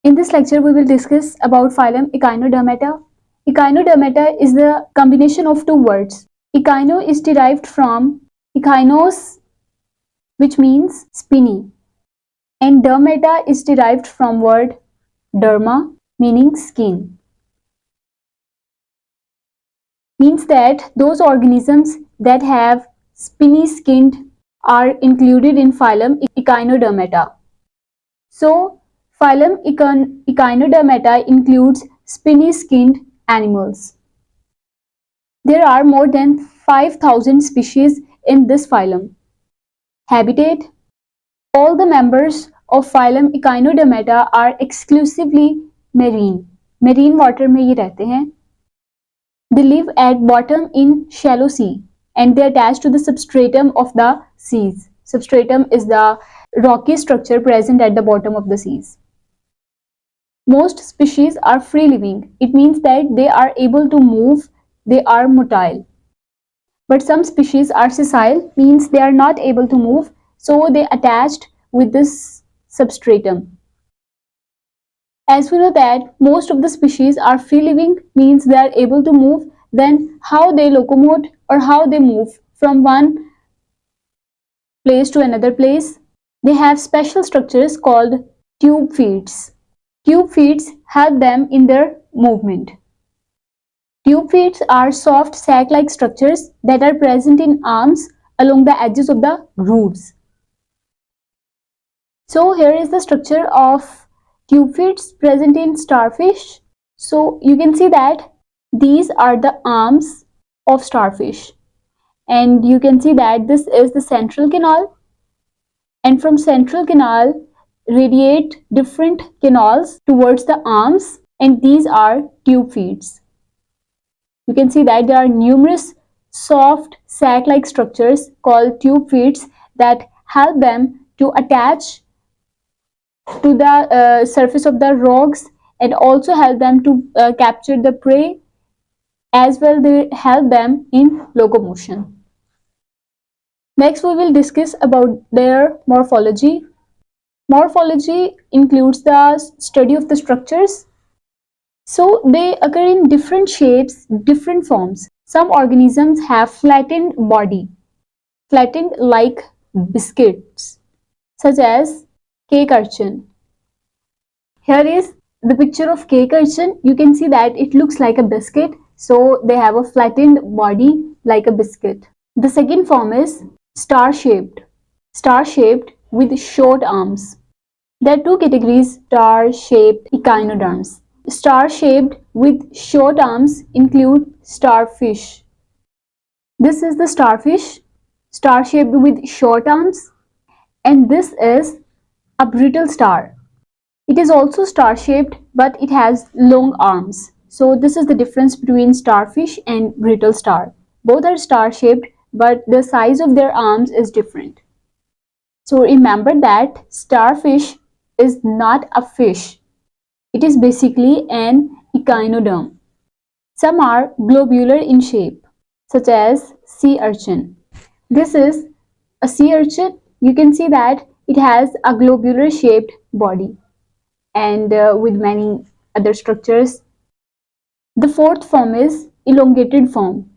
In this lecture, we will discuss about phylum Echinodermata. Echinodermata is the combination of two words. Echino is derived from echinos, which means spiny, and dermata is derived from word derma, meaning skin. Means that those organisms that have spiny skin are included in phylum Echinodermata. So, phylum Echinodermata includes spiny-skinned animals. There are more than 5,000 species in this phylum. Habitat: all the members of phylum Echinodermata are exclusively marine. Marine water में ये रहते हैं. They live at bottom in shallow sea and they attach to the substratum of the seas. Substratum is the rocky structure present at the bottom of the seas. Most species are free living. It means that they are able to move, they are motile. But some species are sessile, means they are not able to move, so they attached with this substratum. As we know that most of the species are free living, means they are able to move, then how they locomote or how they move from one place to another place? They have special structures called tube feet. Tube feet help them in their movement. Tube feet are soft sac-like structures that are present in arms along the edges of the grooves. So here is the structure of tube feet present in starfish. So you can see that these are the arms of starfish, and you can see that this is the central canal, and from central canal radiate different canals towards the arms, and these are tube feet. You can see that there are numerous soft sac-like structures called tube feet that help them to attach to the surface of the rocks and also help them to capture the prey, as well they help them in locomotion. Next we will discuss about their morphology. Morphology includes the study of the structures. So they occur in different shapes, different forms. Some organisms have flattened body, flattened like biscuits, such as cake urchin. Here is the picture of cake urchin. You can see that it looks like a biscuit, so they have a flattened body like a biscuit. The second form is star-shaped. Star-shaped with short arms. There are two categories: star-shaped echinoderms. Star-shaped with short arms include starfish. This is the starfish, star-shaped with short arms, and this is a brittle star. It is also star-shaped, but it has long arms. So this is the difference between starfish and brittle star. Both are star-shaped, but the size of their arms is different. So remember that starfish is not a fish. It is basically an echinoderm. Some are globular in shape, such as sea urchin. This is a sea urchin. You can see that it has a globular shaped body and with many other structures. The fourth form is elongated form.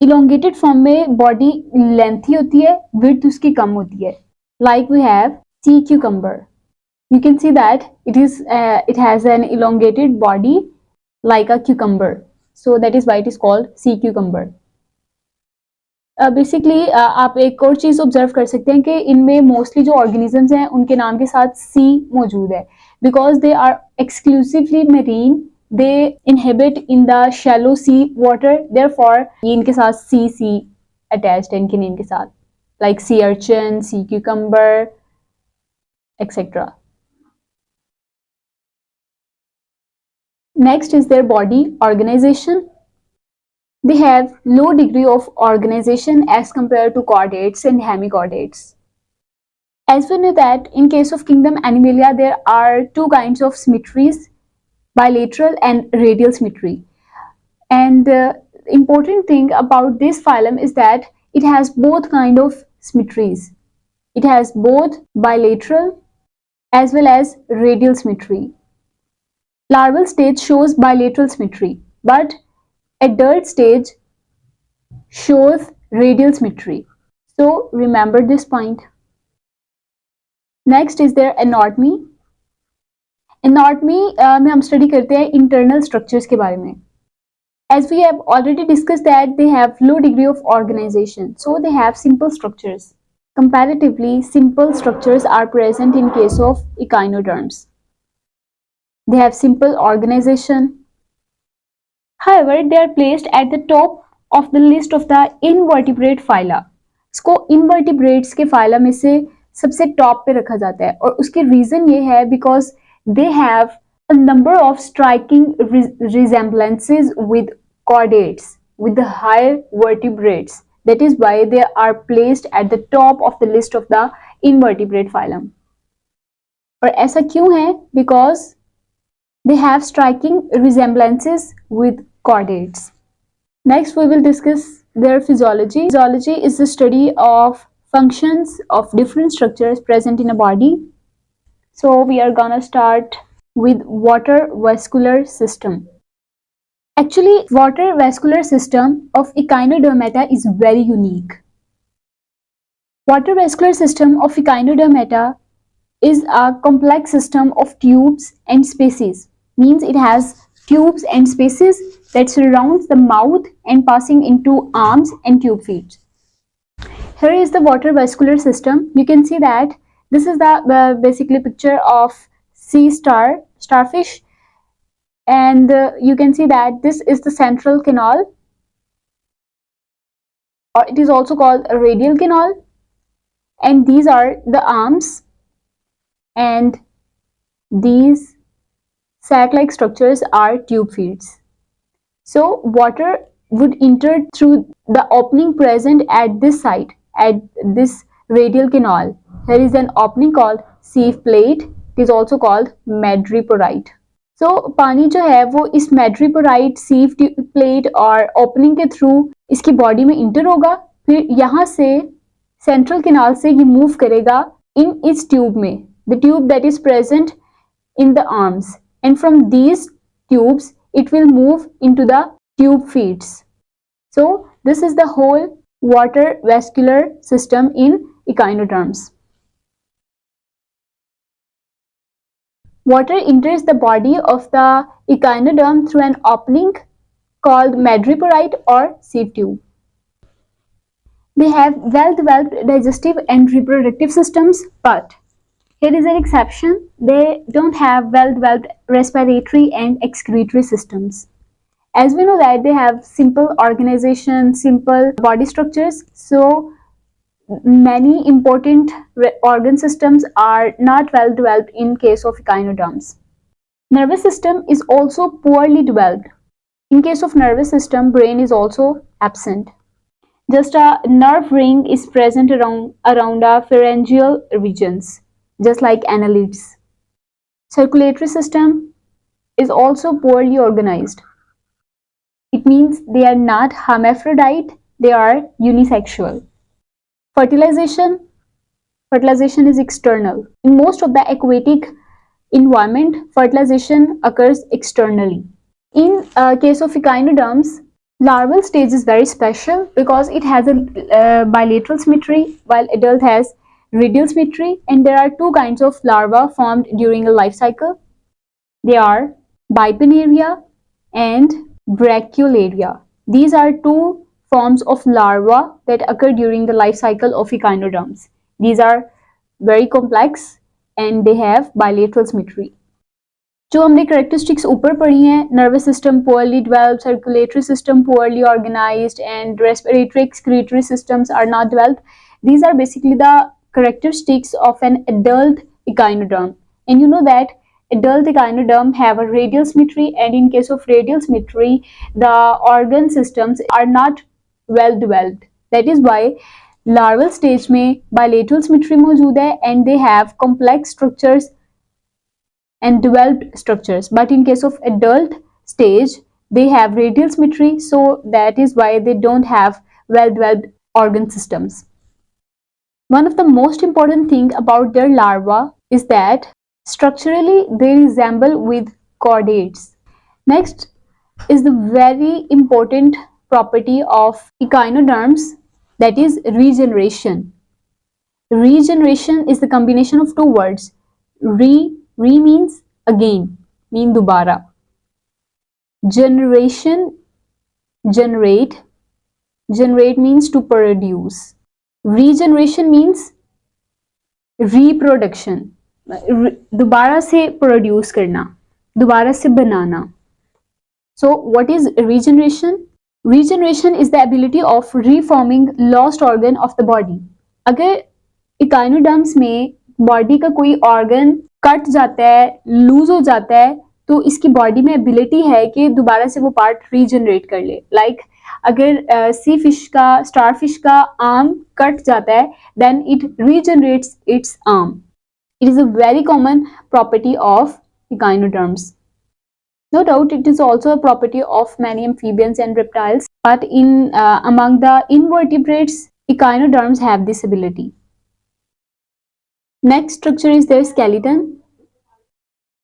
Elongated form में body lengthy होती है, width उसकी कम होती है. Like we have sea cucumber. You can see that it has an elongated body like a cucumber. So that is why it is called sea cucumber. Basically आप एक और चीज़ observe कर सकते हैं कि इनमें मोस्टली जो ऑर्गेनिजम्स हैं उनके नाम के साथ सी मौजूद है, because they are exclusively marine, they inhabit in the shallow sea water, therefore ये इनके साथ सी अटैच्ड है इनके नेम के साथ, like sea urchin, sea cucumber etcetera. Next is their body organization. They have low degree of organization as compared to chordates and hemichordates. As we know that in case of kingdom Animalia, there are two kinds of symmetries, bilateral and radial symmetry. And important thing about this phylum is that it has both kind of symmetries. It has both bilateral as well as radial symmetry. Larval stage shows bilateral symmetry, but adult stage shows radial symmetry. So remember this point. Next is their anatomy. Anatomy में हम study करते हैं internal structures के बारे में. As we have already discussed that they have low degree of organization, so they have simple structures. Comparatively, simple structures are present in case of echinoderms. They have simple organization. However, they are placed at the top of the list of the invertebrate phyla. इसको invertebrates के phyla में से सबसे top पे रखा जाता है और उसके reason ये है because they have a number of striking resemblances with chordates, with the higher vertebrates. That is why they are placed at the top of the list of the invertebrate phylum. और ऐसा क्यों है? Because they have striking resemblances with chordates. Next, we will discuss their physiology. Physiology is the study of functions of different structures present in a body. So we are gonna start with water vascular system. Actually, water vascular system of Echinodermata is very unique. Water vascular system of Echinodermata is a complex system of tubes and spaces. Means it has tubes and spaces that surrounds the mouth and passing into arms and tube feet. Here is the water vascular system. You can see that this is the basically picture of starfish, and you can see that this is the central canal, or it is also called a radial canal, and these are the arms, and these sac-like structures are tube feeds. So water would enter through the opening present at this site, at this radial canal. Here is an opening called sieve plate. It is also called madreporite. So पानी जो है वो इस madreporite sieve plate और opening के through इसकी body में inter होगा, फिर यहाँ से सेंट्रल कैनाल से ये मूव करेगा इन इस ट्यूब में, the tube that is present in the arms, and from these tubes it will move into the tube feeds. So this is the whole water vascular system in echinoderms. Water enters the body of the echinoderm through an opening called madreporite or sieve tube. They have well-developed digestive and reproductive systems, but here is an exception. They don't have well-developed respiratory and excretory systems. As we know that they have simple organization, simple body structures, so many important organ systems are not well developed in case of echinoderms. Nervous system is also poorly developed. In case of nervous system, brain is also absent. Just a nerve ring is present around our pharyngeal regions, just like annelids. Circulatory system is also poorly organized. It means they are not hermaphrodite, they are unisexual. Fertilization is external. In most of the aquatic environment, fertilization occurs externally. In case of echinoderms, larval stage is very special because it has a bilateral symmetry while adult has radial symmetry, and there are two kinds of larvae formed during a life cycle. They are bipinnaria and brachylaria. These are two forms of larvae that occur during the life cycle of echinoderms. These are very complex and they have bilateral symmetry. जो हमने characteristics ऊपर पढ़ी हैं, nervous system poorly developed, circulatory system poorly organized, and respiratory excretory systems are not developed. These are basically the characteristics of an adult echinoderm. And you know that adult echinoderm have a radial symmetry, and in case of radial symmetry, the organ systems are not well developed. That is why larval stage में bilateral symmetry मौजूद है, and they have complex structures and developed structures, but in case of adult stage they have radial symmetry, so that is why they don't have well developed organ systems. One of the most important thing about their larvae is that structurally they resemble with chordates. Next is the very important property of echinoderms, that is regeneration. Regeneration is the combination of two words. Re means again, mean dobara. Generation, generate. Generate means to produce. Regeneration means reproduction. दोबारा से produce करना, दोबारा से बनाना. So what is regeneration? Regeneration is the ability of reforming lost organ of the body. अगर echinoderms में body का कोई organ cut जाता है, लूज हो जाता है, तो इसकी बॉडी में एबिलिटी है कि दोबारा से वो पार्ट रीजनरेट कर ले. लाइक अगर सी फिश का, स्टार फिश का आर्म कट जाता है, then it regenerates its arm. It is a very common property of echinoderms. No doubt it is also a property of many amphibians and reptiles, but among the invertebrates, echinoderms have this ability. Next structure is their skeleton.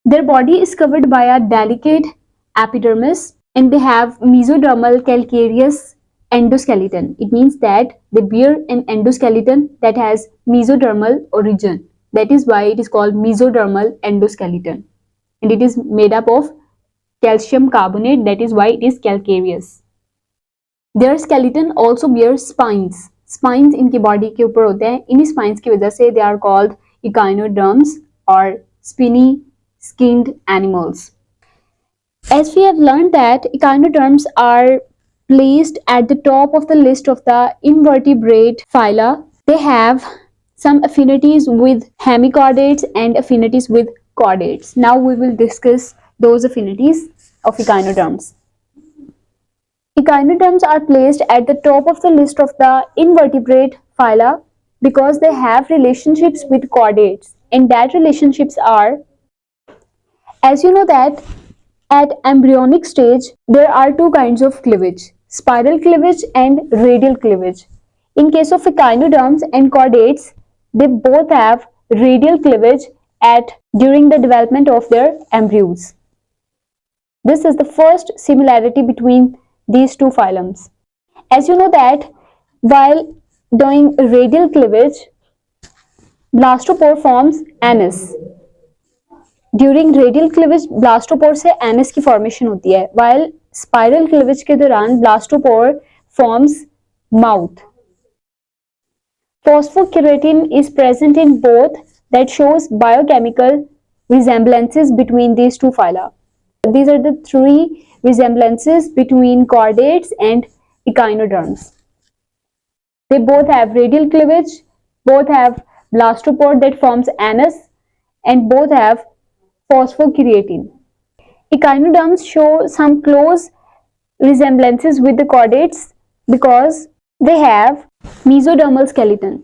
Their body is covered by a delicate epidermis, and they have mesodermal calcareous endoskeleton. It means that they bear an endoskeleton that has mesodermal origin. That is why it is called mesodermal endoskeleton, and it is made up of calcium carbonate. That is why it is calcareous. Their skeleton also bears spines. Spines इनकी body के ऊपर होते हैं. इन्हीं spines की वजह से they are called echinoderms or spiny skinned animals. As we have learned that echinoderms are placed at the top of the list of the invertebrate phyla. They have some affinities with hemichordates and affinities with chordates. Now we will discuss those affinities of echinoderms. Echinoderms are placed at the top of the list of the invertebrate phyla because they have relationships with chordates, and that relationships are, as you know that at embryonic stage there are two kinds of cleavage, spiral cleavage and radial cleavage. In case of echinoderms and chordates, they both have radial cleavage during the development of their embryos. This is the first similarity between these two phylums. As you know that while doing radial cleavage, blastopore forms anus. During radial cleavage blastopore से NS की formation होती है, while spiral cleavage के दौरान blastopore forms mouth. Phosphokeratin is present in both, that shows biochemical resemblances between these two phyla. These are the three resemblances between chordates and echinoderms. They both have radial cleavage, both have blastopore that forms anus, and both have phosphokeratin. Echinoderms show some close resemblances with the chordates because they have mesodermal skeleton.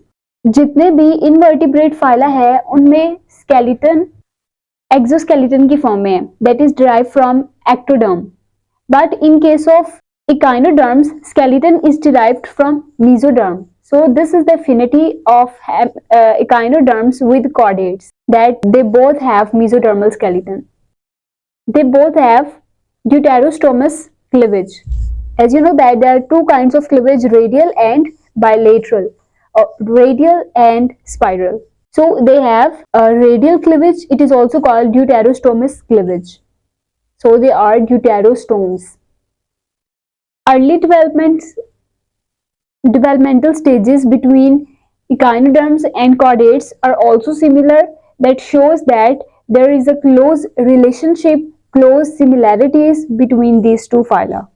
जितने भी invertebrate phyla है उनमें skeleton exoskeleton की form में है, that is derived from ectoderm. But in case of echinoderms, skeleton is derived from mesoderm. So this is the affinity of echinoderms with chordates, that they both have mesodermal skeleton. They both have deuterostomous cleavage. As you know that there are two kinds of cleavage, radial and bilateral, radial and spiral. So they have a radial cleavage. It is also called deuterostomous cleavage. So they are deuterostomes. Early developmental stages between echinoderms and chordates are also similar, that shows that there is a close relationship, close similarities between these two phyla.